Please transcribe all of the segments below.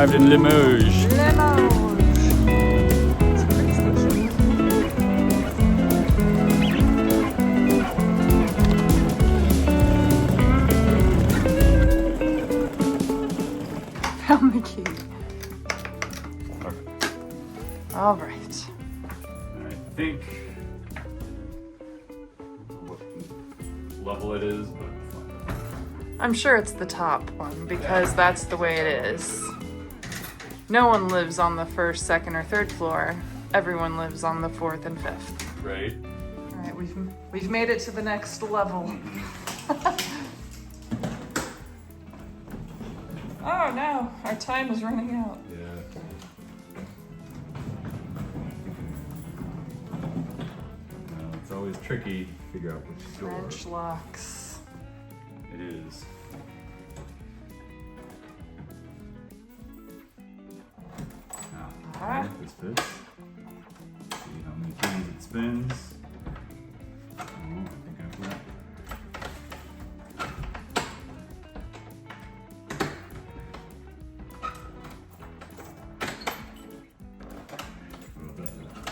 arrived in Limoges. Limoges. It's a pretty station. Found the key. All right. I think what level it is, but I'm sure it's the top one because that's the way it is. No one lives on the first, second, or third floor. Everyone lives on the fourth and fifth. right. All right, we've made it to the next level. Oh no, our time is running out. Yeah. It's always tricky to figure out which door French locks. it is. Ah. If this fits. See how many times it spins. Oh, I think I've got.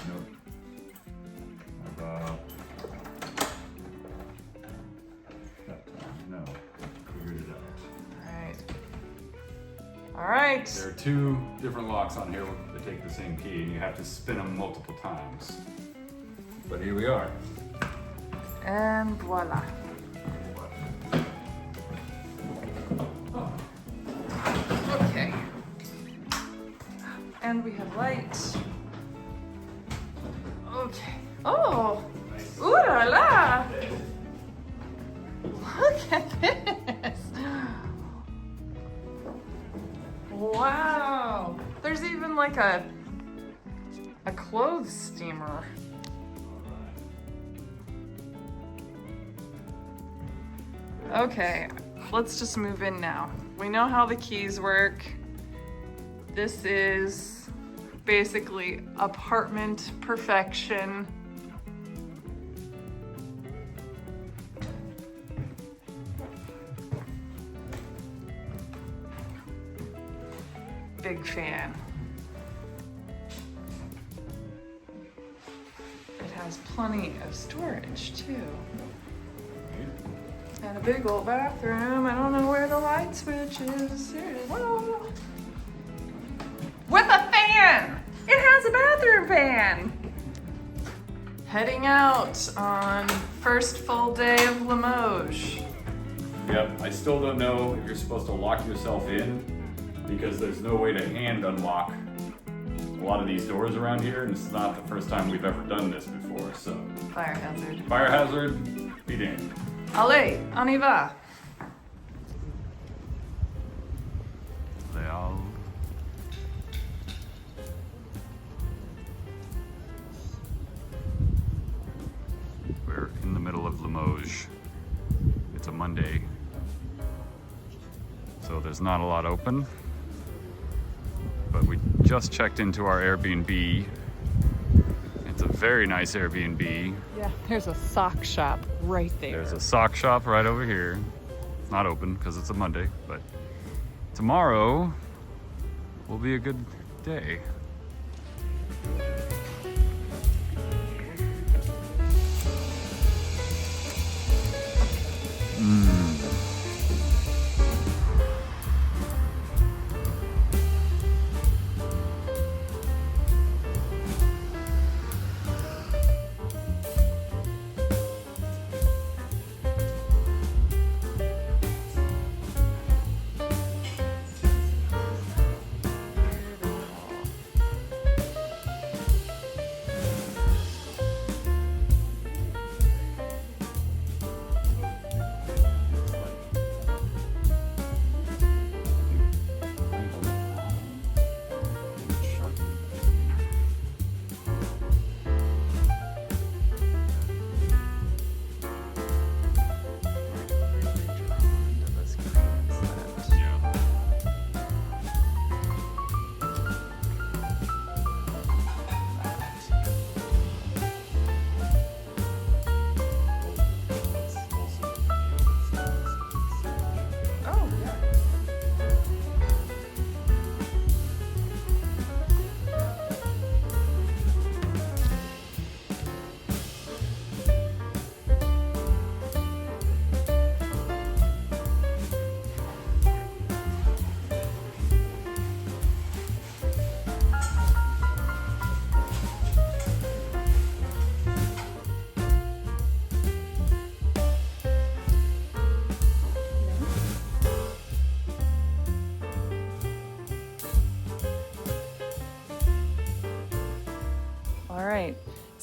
Nope. No. Figured it out. All right. All right. There are two different locks on here that take the same key, and you have to spin them multiple times. But here we are. And voila. Okay. And we have light. Okay. Oh! Ooh la la! Look at this! Wow! There's even like a clothes steamer. Okay, let's just move in now. We know how the keys work. This is basically apartment perfection. Big fan. It has plenty of storage too. And a big old bathroom. I don't know where the light switch is. Here it is. Whoa. With a fan! It has a bathroom fan! Heading out on first full day of Limoges. Yep, I still don't know if you're supposed to lock yourself in because there's no way to hand unlock a lot of these doors around here, and it's not the first time we've ever done this before, so. Fire hazard. Fire hazard, be damned. Allez, on y va. We're in the middle of Limoges. It's a Monday, so there's not a lot open. But we just checked into our Airbnb. It's a very nice Airbnb. Yeah, there's a sock shop right there. There's a sock shop right over here. It's not open because it's a Monday, but tomorrow will be a good day.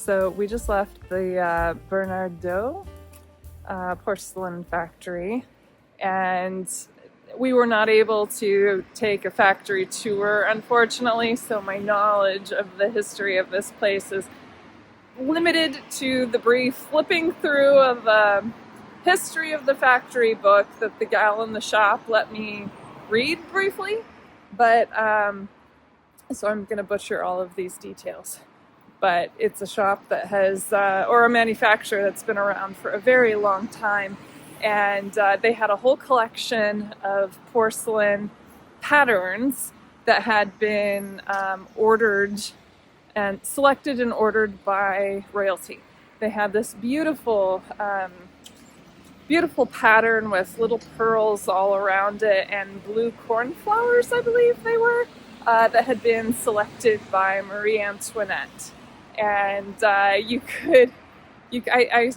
So we just left the Bernardaud porcelain factory, and we were not able to take a factory tour, unfortunately, so my knowledge of the history of this place is limited to the brief flipping through of the history of the factory book that the gal in the shop let me read briefly. But so I'm going to butcher all of these details. But it's a shop that has, or a manufacturer that's been around for a very long time. And they had a whole collection of porcelain patterns that had been ordered and selected and ordered by royalty. They had this beautiful, beautiful pattern with little pearls all around it and blue cornflowers, I believe they were, that had been selected by Marie Antoinette. And I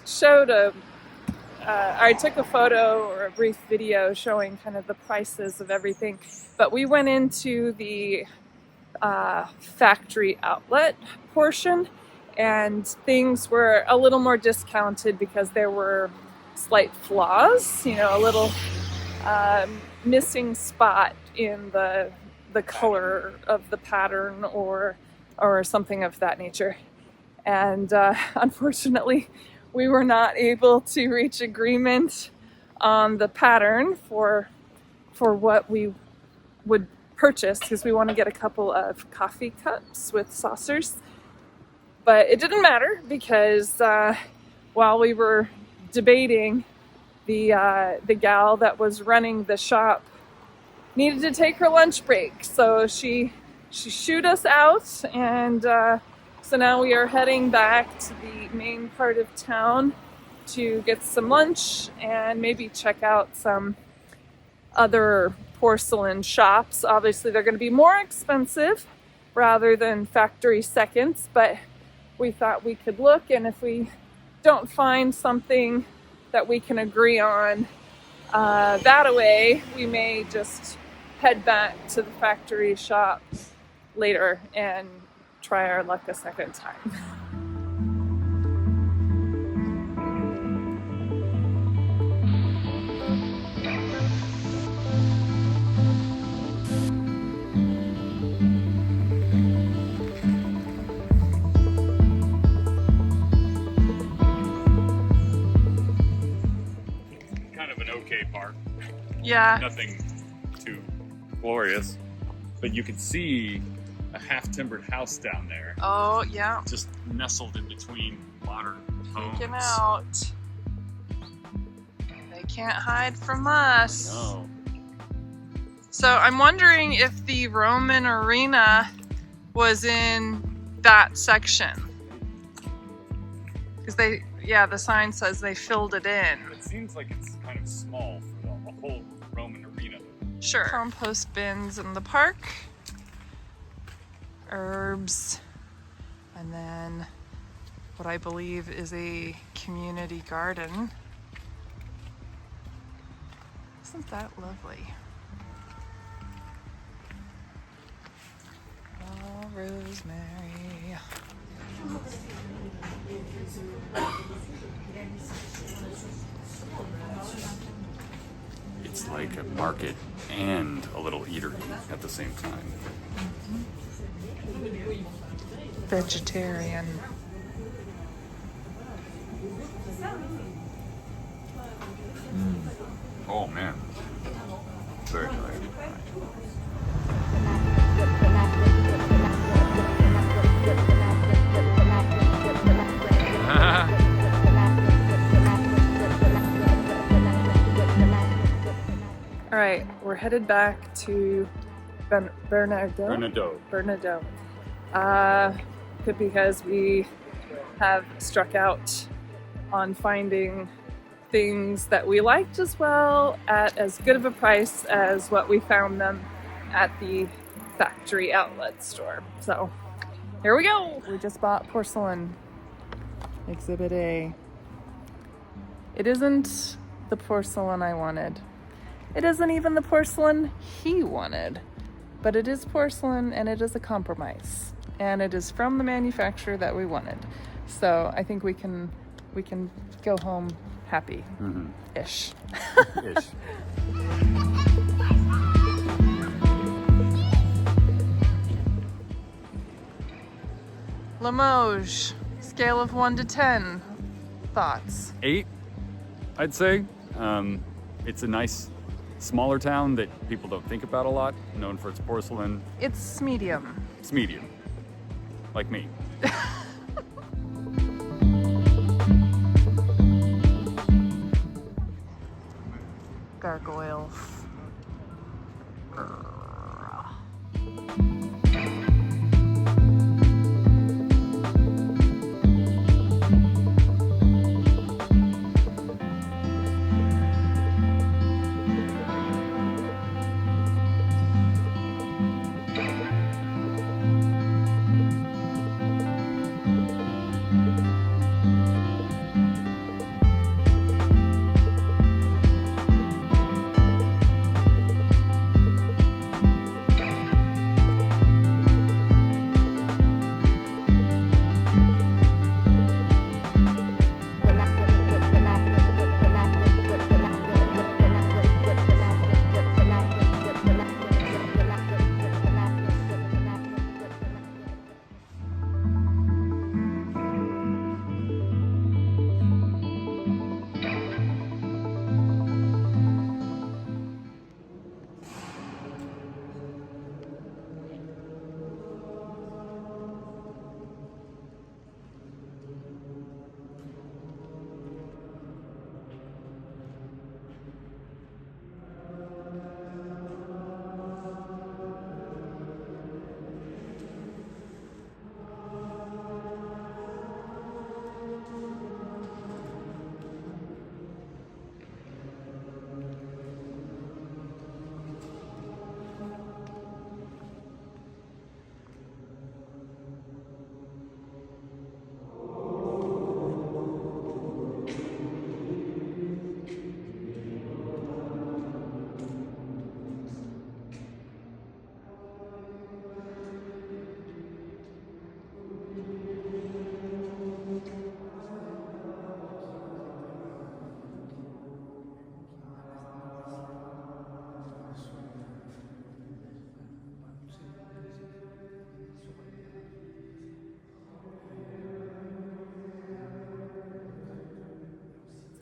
showed I took a photo or a brief video showing kind of the prices of everything, but we went into the factory outlet portion, and things were a little more discounted because there were slight flaws, a little missing spot in the color of the pattern or something of that nature. And unfortunately, we were not able to reach agreement on the pattern for what we would purchase, because we want to get a couple of coffee cups with saucers. But it didn't matter, because while we were debating, the gal that was running the shop needed to take her lunch break, so she shooed us out, and so now we are heading back to the main part of town to get some lunch and maybe check out some other porcelain shops. Obviously, they're going to be more expensive rather than factory seconds, but we thought we could look, and if we don't find something that we can agree on that away, we may just head back to the factory shop later and try our luck a second time. Kind of an okay park. Yeah. Nothing too glorious, but you can see a half-timbered house down there. Oh, yeah. Just nestled in between modern homes. Peeking out. They can't hide from us. No. So I'm wondering if the Roman arena was in that section. Because the sign says they filled it in. It seems like it's kind of small for the whole Roman arena. Sure. Compost bins in the park. Herbs, and then what I believe is a community garden. Isn't that lovely? Oh, rosemary. It's like a market and a little eatery at the same time. Vegetarian. Oh man, very nice. All right, we're headed back to Bernardaud. Because we have struck out on finding things that we liked as well at as good of a price as what we found them at the factory outlet store. So here we go. We just bought porcelain. Exhibit A. It isn't the porcelain I wanted. It isn't even the porcelain he wanted. But it is porcelain, and it is a compromise. And it is from the manufacturer that we wanted. So I think we can go home happy ish. Ish. Limoges, scale of 1 to 10. Thoughts? 8, I'd say. It's a nice, smaller town that people don't think about a lot, known for its porcelain. It's medium. It's medium, like me. Gargoyles.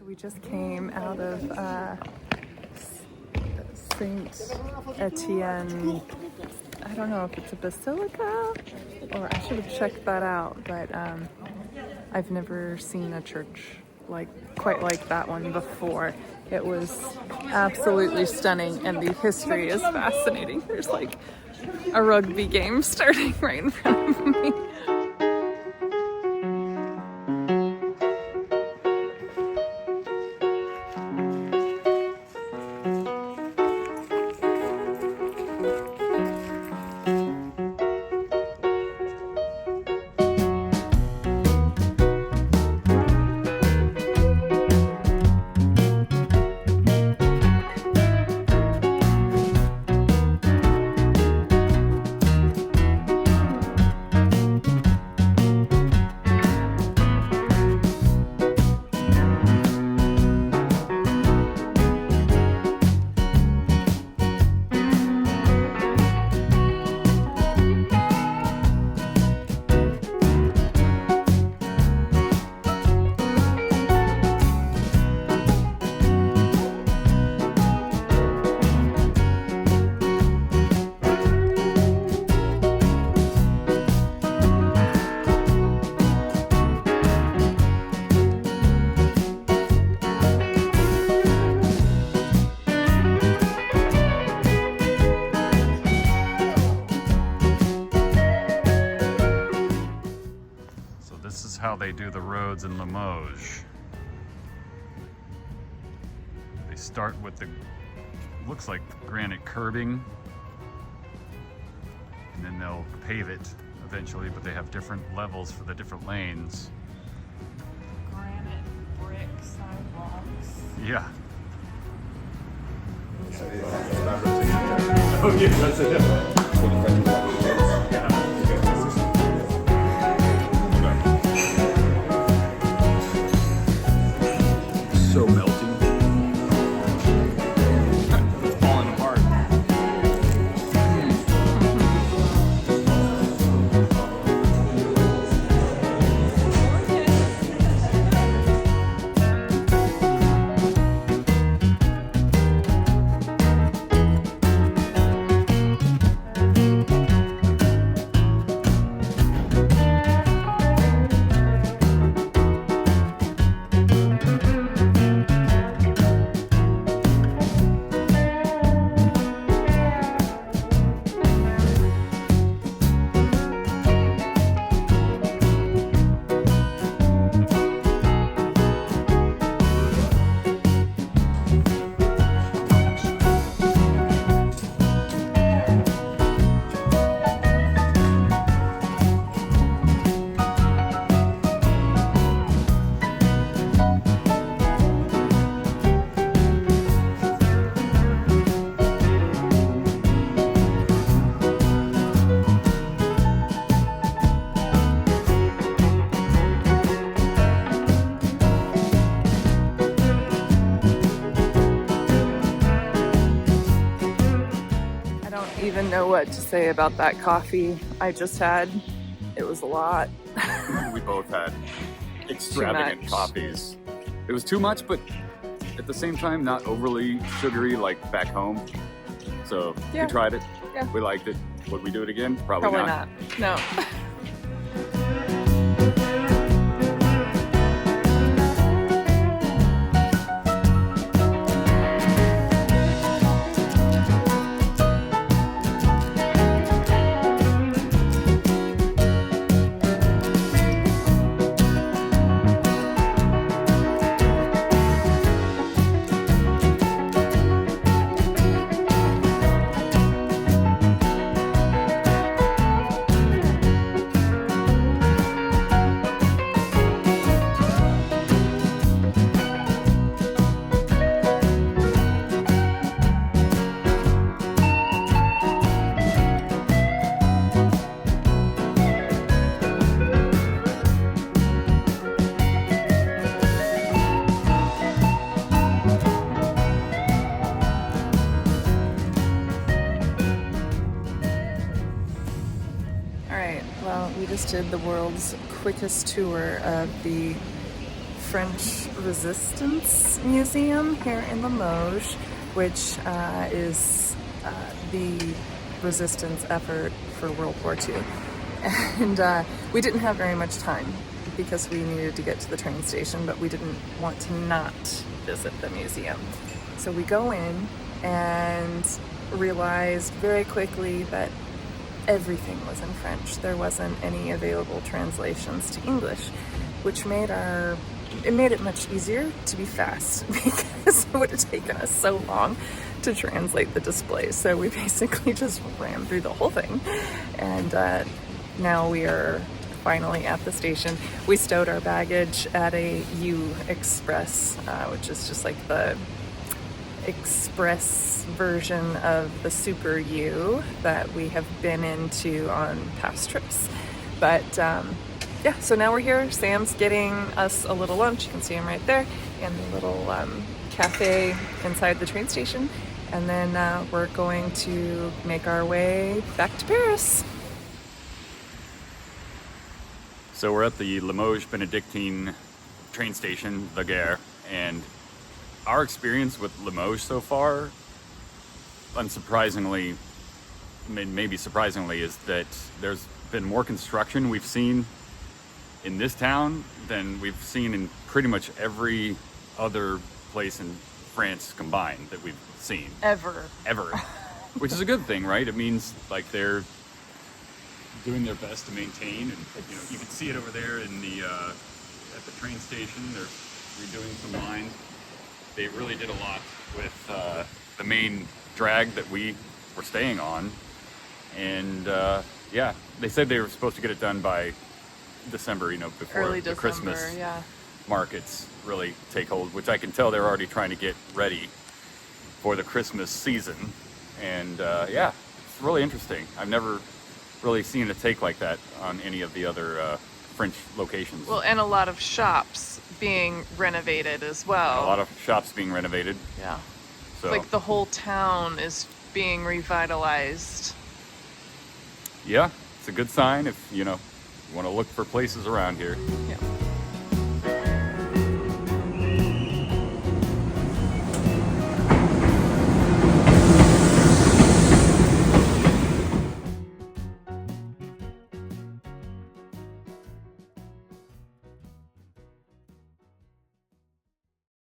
We just came out of Saint Etienne. I don't know if it's a basilica, or I should have checked that out, but I've never seen a church quite like that one before. It was absolutely stunning, and the history is fascinating. There's like a rugby game starting right in front of me. How they do the roads in Limoges. They start with the, looks like granite curbing, and then they'll pave it eventually, but they have different levels for the different lanes. Granite brick sidewalks. Yeah. Oh yeah, that's it. even know what to say about that coffee I just had. It was a lot. We both had extravagant coffees. It was too much, but at the same time, not overly sugary like back home. So Yeah. we tried it. Yeah. We liked it. Would we do it again? Probably Probably not. No. Well, we just did the world's quickest tour of the French Resistance Museum here in Limoges, which is the resistance effort for World War II. And we didn't have very much time because we needed to get to the train station, but we didn't want to not visit the museum. So we go in and realized very quickly that everything was in French. There wasn't any available translations to English, which made it much easier to be fast because it would have taken us so long to translate the displays. So we basically just ran through the whole thing, and now we are finally at the station. We stowed our baggage at a U Express, which is just like the express version of the Super U that we have been into on past trips. But yeah, so now we're here. Sam's getting us a little lunch. You can see him right there, and the little cafe inside the train station. And then we're going to make our way back to Paris. So we're at the Limoges Benedictine train station, the Gare, and our experience with Limoges so far, unsurprisingly, maybe surprisingly, is that there's been more construction we've seen in this town than we've seen in pretty much every other place in France combined that we've seen. Ever. Which is a good thing, right? It means like they're doing their best to maintain, and you can see it over there in the at the train station. They're redoing some lines. They really did a lot with the main drag that we were staying on, and yeah, they said they were supposed to get it done by December, before Early the December, Christmas yeah. markets really take hold, which I can tell they're already trying to get ready for the Christmas season. And yeah, it's really interesting. I've never really seen a take like that on any of the other French locations. Well, and a lot of shops being renovated as well. A lot of shops being renovated. Yeah. So Like the whole town is being revitalized. yeah, it's a good sign if you want to look for places around here. Yeah.